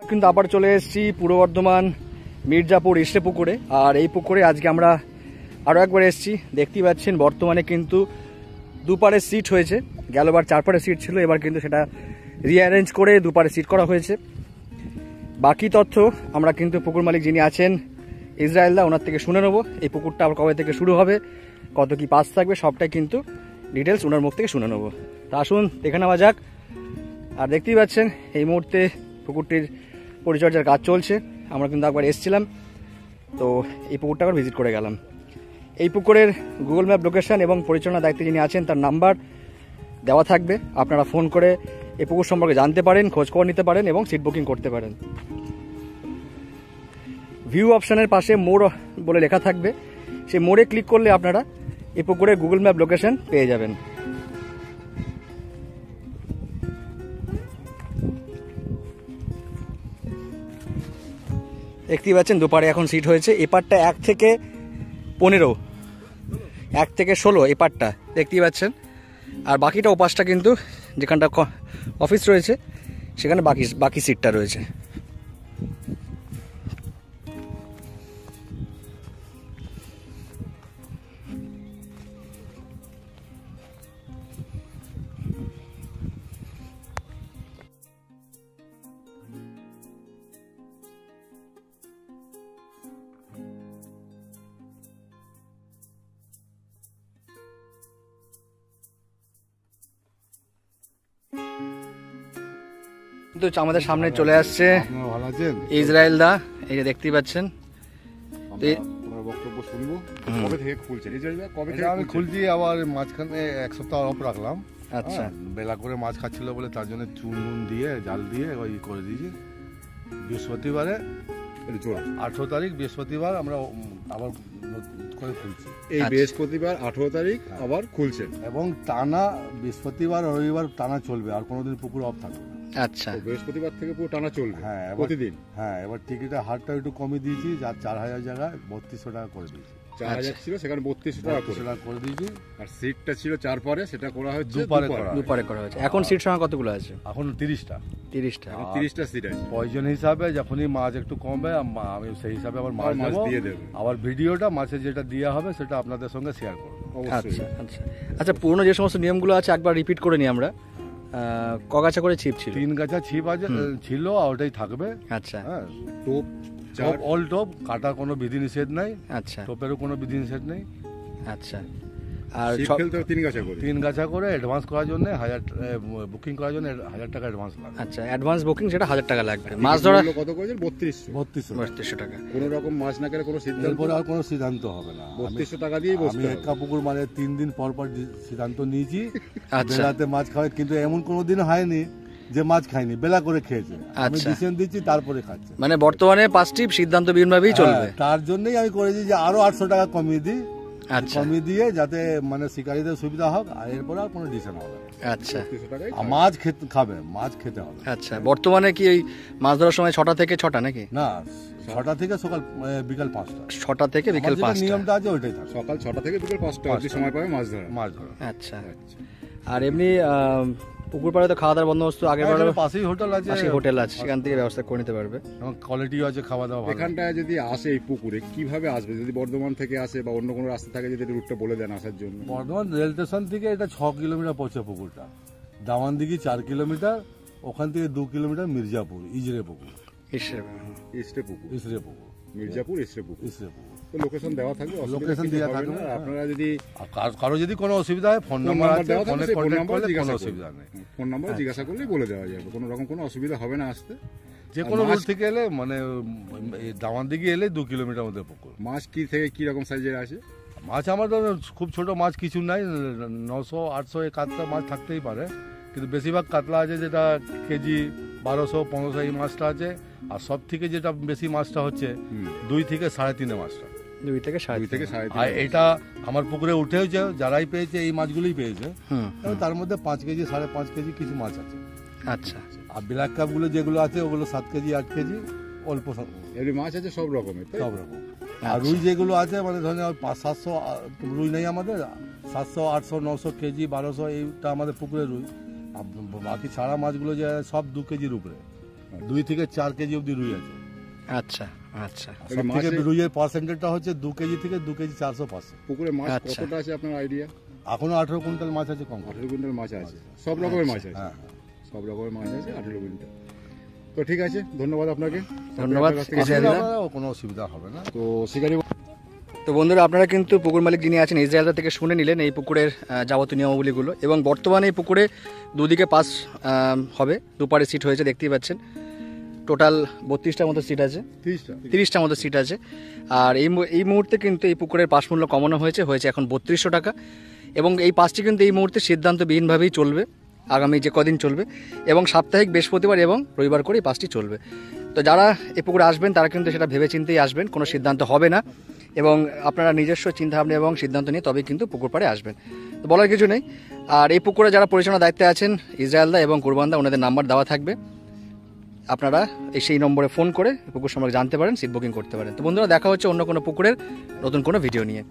কিন্তু আবার চলে এসেছি পূর্ব বর্ধমান মির্জাপুর ইসরে পুকুরে। আর এই পুকুরে আজকে আমরা আরও একবার এসেছি। দেখতেই পাচ্ছেন বর্তমানে কিন্তু দুপারে সিট হয়েছে, গেলবার চারপারে সিট ছিল, এবার কিন্তু সেটা রিঅ্যারেঞ্জ করে দুপারে সিট করা হয়েছে। বাকি তথ্য আমরা কিন্তু পুকুর মালিক যিনি আছেন ইসরায়েল দা, ওনার থেকে শুনে নেবো। এই পুকুরটা আবার কবে থেকে শুরু হবে, কত কি পাস থাকবে, সবটাই কিন্তু ডিটেলস ওনার মুখ থেকে শুনে নেবো। তা আসুন দেখে নেওয়া যাক। আর দেখতেই পাচ্ছেন এই মুহূর্তে পুকুরটির পরিচর্যার কাজ চলছে। আমরা কিন্তু একবার এসেছিলাম, তো এই পুকুরটা আবার ভিজিট করে গেলাম। এই পুকুরের গুগল ম্যাপ লোকেশন এবং পরিচালনার দায়িত্বে যিনি আছেন তার নাম্বার দেওয়া থাকবে, আপনারা ফোন করে এই পুকুর সম্পর্কে জানতে পারেন, খোঁজখবর নিতে পারেন এবং সিট বুকিং করতে পারেন। ভিউ অপশানের পাশে মোড় বলে লেখা থাকবে, সেই মোড়ে ক্লিক করলে আপনারা এই পুকুরের গুগল ম্যাপ লোকেশন পেয়ে যাবেন। দেখতেই পাচ্ছেন দুপারে এখন সিট হয়েছে। এপারটা 1 থেকে 15, 1 থেকে 16 এপারটা দেখতেই পাচ্ছেন। আর বাকিটা ওপাশটা কিন্তু যেখানটা অফিস রয়েছে সেখানে বাকি সিটটা রয়েছে। কিন্তু আমাদের সামনে চলে আসছে ইসরায়েল দা, এই যে দেখতেই পাচ্ছেন। বক্তব্য শুনবো। কবে থেকে খুলছেন ইসরায়েল দা? কবে থেকে আমি খুলছি, আবার মাঝখানে 1 সপ্তাহ অফ রাখলাম। আচ্ছা, বেলা করে মাছ খাচ্ছিল বলে তার জন্য চুন নুন দিয়ে জাল দিয়ে ওই করে দিয়েছি। বৃহস্পতিবারে 18 তারিখ বৃহস্পতিবার আমরা আবার করে খুলছি। এই বৃহস্পতিবার 18 তারিখ আবার খুলছেন এবং টানা বৃহস্পতিবার রবিবার টানা চলবে, আর কোনোদিন পুকুর অফ থাকবে না। আচ্ছা, বৃহস্পতিবার থেকে পুরো টানা চলবে। হ্যাঁ, প্রতিদিন। হ্যাঁ, এবার টিকিটের হারটা একটু কমিয়ে দিয়েছি, যার 4000 জায়গায় 3200 টাকা করে দিয়েছি। 4000 ছিল সেখানে 3200 টাকা করে দিয়েছি। আর সিটটা ছিল 4 পারে, সেটা করা হচ্ছে দুপারে করা হয়েছে। এখন সিট সংখ্যা কতগুলো আছে? এখন 30টা। 30টা। এখন 30টা সিট আছে। প্রয়োজন হিসাবে যখনই মাছ একটু কমবে আমি সেই হিসাবে আবার মাছ দিয়ে দেব। আবার ভিডিওটা মাছের যেটা দেওয়া হবে সেটা আপনাদের সঙ্গে শেয়ার করব। আচ্ছা আচ্ছা আচ্ছা, পুরনো যে সমস্ত নিয়মগুলো আছে একবার রিপিট করে নিই আমরা। কগাছা করে ছিপ ছিল? 3 গাছা ছিপ আছে ছিল, আর ওটাই থাকবে। আচ্ছা, হ্যাঁ, টোপ অল টোপ, কাটার কোনো বিধিনিষেধ নাই। আচ্ছা, টোপেরও কোনো বিধিনিষেধ নেই। আচ্ছা, আর খেলতে 3 গাছা করে 3 গাছা করে অ্যাডভান্স করার জন্য বুকিং করার জন্য 1000 টাকা অ্যাডভান্স লাগবে। আচ্ছা, অ্যাডভান্স বুকিং যেটা 1000 টাকা লাগবে। মাছ ধরা কত করেছেন? 3200 টাকা। কোনো রকম মাছ না করে কোনো সিদ্ধান্ত, এরপরে আর কোনো সিদ্ধান্ত হবে না। 3200 টাকা দিয়ে বসতে হবে। আমি একা পুকুর মানে 3 দিন পর পর সিদ্ধান্ত নিয়েছি আচ্ছা, বেলাতে মাছ খাওয়াই, কিন্তু এমন কোনো দিন হয়নি যে মাছ খাইনি, বেলা করে খেয়েছে। আমি ডিসিশন দিচ্ছি তারপরে খাচ্ছে। মানে বর্তমানে 5টি সিদ্ধান্ত বিভিন্নভাবেই চলবে। তার জন্যই আমি করেছি যে আরো 800 টাকা কমিয়ে দিই। আচ্ছা, কমিয়ে দিয়ে যাতে মানে শিকারীদের সুবিধা হোক, আর এরপরে আর কোনো ডিসিশন হবে না। আচ্ছা, মাছ খাবে, মাছ খেতে হবে। আচ্ছা, বর্তমানে কি ওই মাছ ধরার সময় 6টা থেকে 6টা নাকি? না, 6টা থেকে বিকাল 5টা। 6টা থেকে বিকাল 5টা নিয়মটা আছে ওইটাই থাকে। সকাল 6টা থেকে বিকাল 5টা অবধি সময় পাবে মাছ ধরা। আচ্ছা, আর এমনি পুকুর পাড়ে তো খাওয়া দাওয়ার বন্দোবস্ত আগের পাশেই হোটেল আছে, সেখান থেকে ব্যবস্থা করে নিতে পারবে। কোয়ালিটিও আছে খাওয়া দাওয়া। এখানটায় যদি আসে এই পুকুরে কিভাবে আসবে? যদি বর্ধমান থেকে আসে বা অন্য কোনো রাস্তা থাকে, যদি রুটটা বলে দেন আসার জন্য। বর্ধমান রেল স্টেশন থেকে এটা 6 কিলোমিটার পড়ছে পুকুরটা। দামানদিঘি 4 কিলোমিটার, ওখান থেকে 2 কিলোমিটার মির্জাপুর ইসরে পুকুর। মির্জাপুর ইসরে পুকুর। তো লোকেশন দেওয়া থাকবে, লোকেশন দেওয়া থাকবে। আপনারা যদি কারো যদি কোনো অসুবিধা হয় ফোন নাম্বার আছে, ফোনে কন্টাক্ট করলে কোনো অসুবিধা নেই। ফোন নাম্বার জিজ্ঞাসা করলেই বলে দেওয়া যাবে, কোনো রকম কোনো অসুবিধা হবে না আসতে। যে কোনো রুট থেকে এলে মানে দামানদিঘি এলে 2 কিলোমিটার মধ্যে পুকুর। মাছ কি থেকে কি রকম সাইজের আছে? মাছ আমাদের খুব ছোট মাছ কিছু নাই, 900 800 এই কাতলা মাছ থাকতেই পারে, কিন্তু বেশিরভাগ কাতলা আছে যেটা কেজি 1200 1500 এই মাছটা আছে। আর সব থেকে যেটা বেশি মাছটা হচ্ছে 2 থেকে 3.5 মাছটা। 2 থেকে 3.5। আর এটা আমার পুকুরে উঠেওছে, যারাই পেয়েছে এই মাছগুলোই পেয়েছে। তার মধ্যে 5 কেজি 5.5 কেজি কিছু মাছ আছে। আচ্ছা, আর ব্ল্যাক কাপগুলো যেগুলো আছে ওগুলো 7 কেজি 8 কেজি অল্প এর মাছ আছে সব রকমের, সব রকম। আর রুই যেগুলো আছে মানে ধরেন 500-700 রুই নেই আমাদের, 700 800 900 কেজি 1200 এইটা আমাদের পুকুরে রুই। বাকি ছাড়া মাছগুলো যে সব 2 কেজির উপরে। 2 থেকে 4 কেজি অবধি রুই আছে। আচ্ছা আচ্ছা। সব থেকে রুইয়ের পার্সেন্টেজটা হচ্ছে 2 কেজি থেকে 2 কেজি 400-500। পুকুরে মাছ আচ্ছা। কতটা আছে আপনার আইডিয়া? এখনো 18 কুইন্টাল মাছ আছে কম। 18 কুইন্টাল মাছ আছে, সব রকমের মাছ আছে। হ্যাঁ, সব রকমের মাছ আছে 18 কুইন্টাল। তো ঠিক আছে, ধন্যবাদ আপনাকে। ধন্যবাদ। কোনো অসুবিধা হবে না। তো শিকারি তো বন্ধুরা, আপনারা কিন্তু পুকুর মালিক যিনি আছেন ইসরায়েলদা থেকে শুনে নিলেন এই পুকুরের যাবতীয় নিয়মাবলীগুলো। এবং বর্তমানে এই পুকুরে দুদিকে পাস হবে, দুপারে সিট হয়েছে দেখতেই পাচ্ছেন। টোটাল 32টার মতো সিট আছে, 30টার মতো সিট আছে। আর এই মুহূর্তে কিন্তু এই পুকুরের পাস মূল্য কমানো হয়েছে এখন 3200 টাকা। এবং এই পাসটি কিন্তু এই মুহূর্তে সিদ্ধান্তবিহীনভাবেই চলবে, আগামী যে কদিন চলবে, এবং সাপ্তাহিক বৃহস্পতিবার এবং রবিবার করে এই পাসটি চলবে। তো যারা এই পুকুরে আসবেন তারা কিন্তু সেটা ভেবেচিন্তেই আসবেন, কোনো সিদ্ধান্ত হবে না, এবং আপনারা নিজস্ব চিন্তাভাবনা এবং সিদ্ধান্ত নিয়ে তবেই কিন্তু পুকুর পাড়ে আসবেন। তো বলার কিছু নেই। আর এই পুকুরে যারা পরিচালনার দায়িত্বে আছেন ইসরায়েলদা এবং কুরবানদা, ওনাদের নাম্বার দেওয়া থাকবে, আপনারা সেই নম্বরে ফোন করে পুকুর সম্পর্কে জানতে পারেন, সিট বুকিং করতে পারেন। তো বন্ধুরা, দেখা হচ্ছে অন্য কোনো পুকুরের নতুন কোনো ভিডিও নিয়ে।